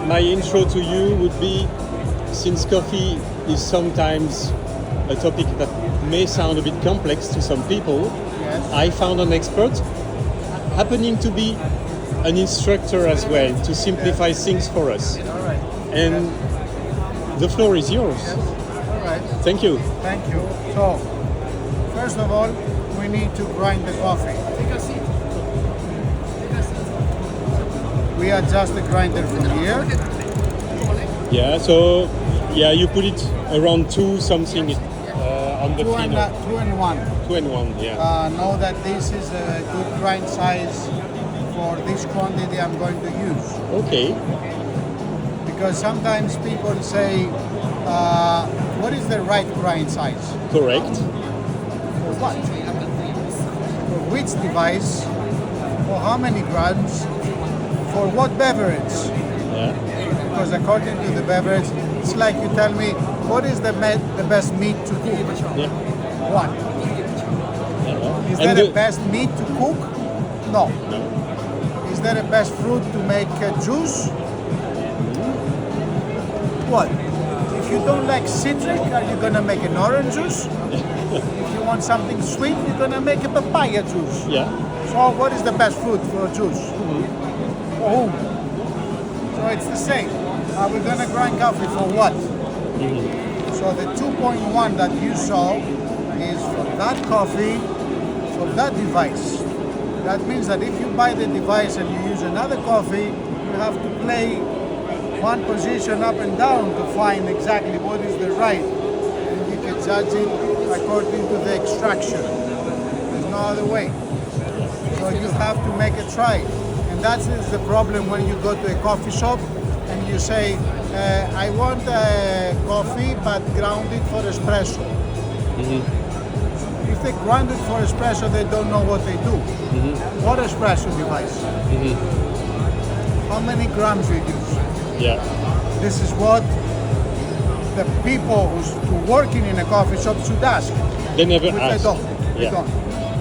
my intro to you would be, since coffee is sometimes a topic that may sound a bit complex to some people, Yes. I found an expert happening to be an instructor as well to simplify things for us. All right. And the floor is yours. Yes. All right. Thank you. Thank you. So, first of all, we need to grind the coffee. We adjust the grinder from here. Yeah, so you put it around 2 something on the Two and, Fino. 2 and 1. 2 and 1, yeah. Know that this is a good grind size for this quantity I'm going to use. Okay. Because sometimes people say, what is the right grind size? Correct. For what? For which device? For how many grams? For what beverage? Yeah. Because according to the beverage, it's like you tell me, what is the best meat to cook? Yeah. What? Yeah. Is And there a best meat to cook? No. Is there a best fruit to make juice? What? If you don't like citric, are you gonna make an orange juice? If you want something sweet, you're gonna make a papaya juice. Yeah. So what is the best fruit for a juice? For whom? So it's the same. Are we gonna grind coffee for what? So the 2.1 that you saw is for that coffee, for that device. That means that if you buy the device and you use another coffee, you have to play one position up and down to find exactly what is the right. And you can judge it according to the extraction. There's no other way. So you have to make a try. And that is the problem when you go to a coffee shop and you say, I want coffee but grounded for espresso. If they ground it for espresso, they don't know what they do. What espresso device? How many grams you use? Yeah. This is what the people who working in a coffee shop should ask. They never Which ask. they don't. They Yeah. don't.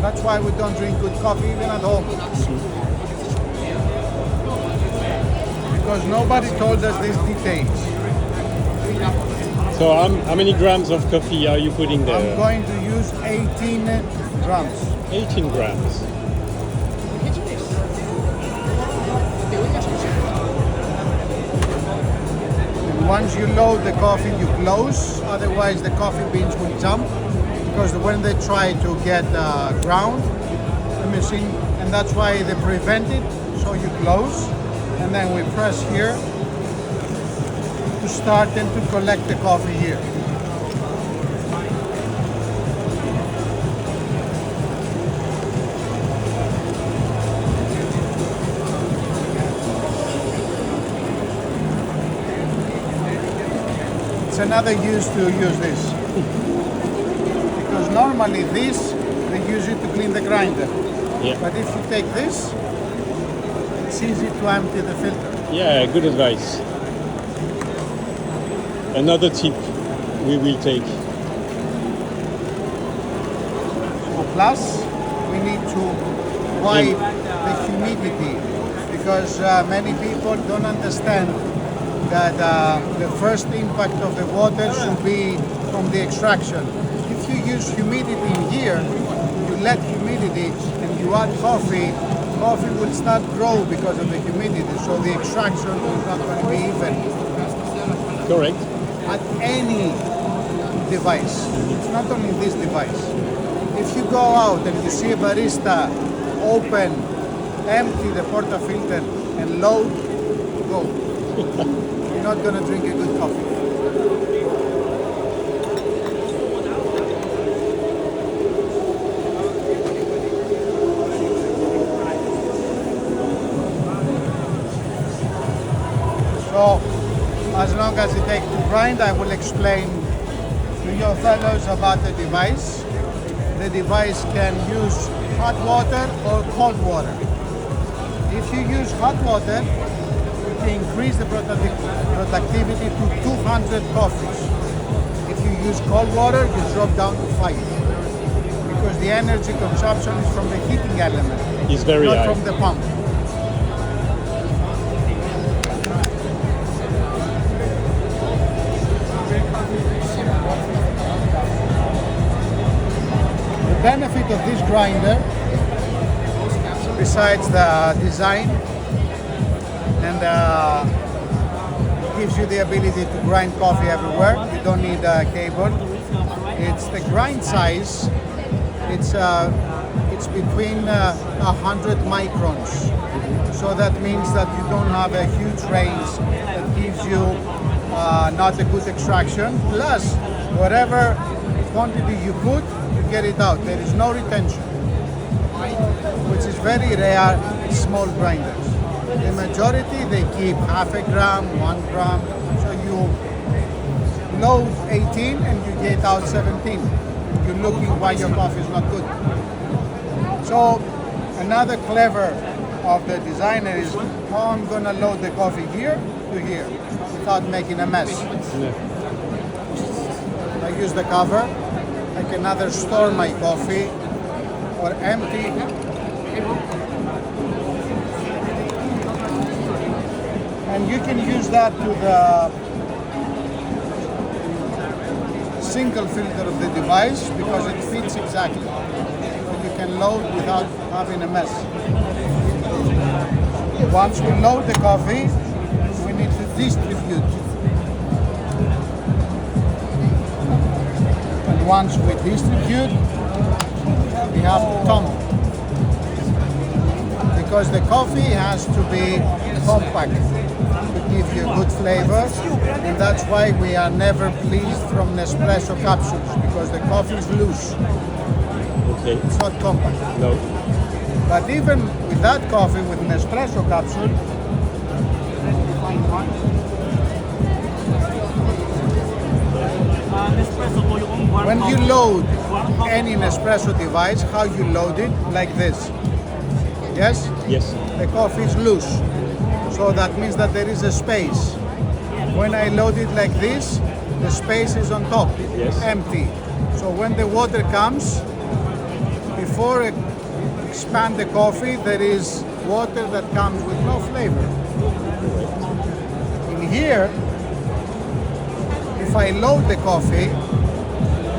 That's why we don't drink good coffee even at home. Because nobody told us these details. So how many grams of coffee are you putting I'm there? going to use 18 grams. 18 grams. And once you load the coffee, you close. Otherwise, the coffee beans will jump. Because when they try to get ground, the machine, and that's why they prevent it. So you close, and then we press here to start and to collect the coffee here. It's another use to use this. Because normally this, they use it to clean the grinder. Yeah. But if you take this, it's easy to empty the filter. Yeah, good advice. Another tip we will take. So plus, we need to wipe the humidity because many people don't understand that the first impact of the water should be from the extraction. If you use humidity in here, you let humidity and you add coffee, coffee will start grow because of the humidity, so the extraction is not going to be even. Correct. At any device, it's not only this device. If you go out and you see a barista open, empty the portafilter and load, go. You're not going to drink a good coffee. So, as long as it takes to grind, I will explain to your fellows about the device. The device can use hot water or cold water. If you use hot water, you can increase the productivity to 200 coffees. If you use cold water, you drop down to 5. Because the energy consumption is from the heating element, It's very not high. from the pump. grinder, besides the design, and gives you the ability to grind coffee everywhere. You don't need a cable. It's the grind size. It's between 100 microns. So that means that you don't have a huge range that gives you not a good extraction. Plus, whatever quantity you put, you get it out. There is no retention, which is very rare in small grinders. The majority, they keep half a gram, 1 gram. So you load 18 and you get out 17. You're looking why your coffee is not good. So another clever of the designer is how I'm gonna load the coffee here to here without making a mess. I use the cover. I can either store my coffee or empty. And you can use that to the single filter of the device because it fits exactly. So you can load without having a mess. Once we load the coffee, we need to distribute. And once we distribute, we have to tumble. Because the coffee has to be compact to give you good flavor, and that's why we are never pleased from Nespresso capsules, because the coffee is loose. Okay. It's not compact. No. But even with that coffee, with an espresso capsule, when you load any Nespresso device, how you load it, like this. Yes? Yes. The coffee is loose. So that means that there is a space. When I load it like this, the space is on top, Yes. empty. So when the water comes, before it expand the coffee, there is water that comes with no flavor. In here, if I load the coffee,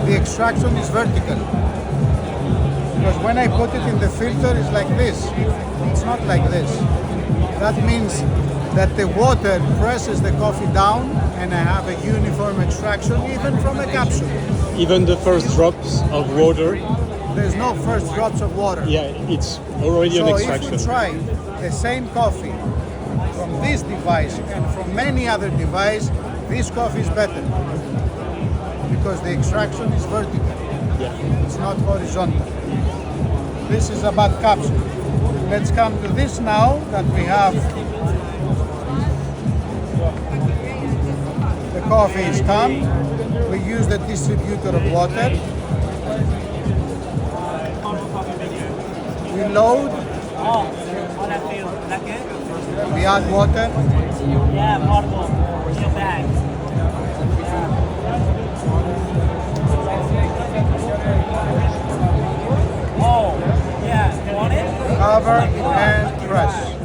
the extraction is vertical. Because when I put it in the filter, it's like this. It's not like this. That means that the water presses the coffee down and I have a uniform extraction even from a capsule. Even the first drops of water, There's no first drops of water. yeah, it's already an So extraction. if you try the same coffee from this device and from many other devices, this coffee is better because the extraction is vertical. Yeah. It's not horizontal. This is about capsule. Let's come to this now that we have. The coffee is come. We use the distributor of water. We load. We add water. Cover and press.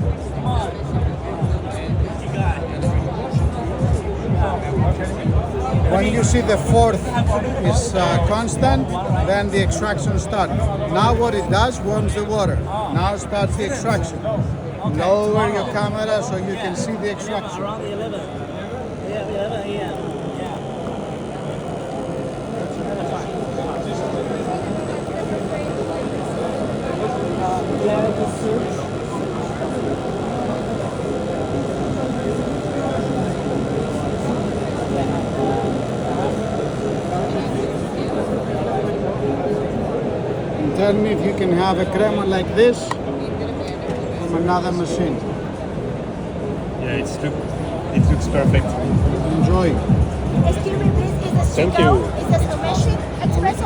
When you see the fourth is constant, then the extraction starts. Now what it does, warms the water. Now starts the extraction. Lower your camera so you can see the extraction. And tell me if you can have a crema like this from another machine. Yeah, it looks perfect. Enjoy. Excuse me, please, is the Thank Chico, you. is the Domestic Espresso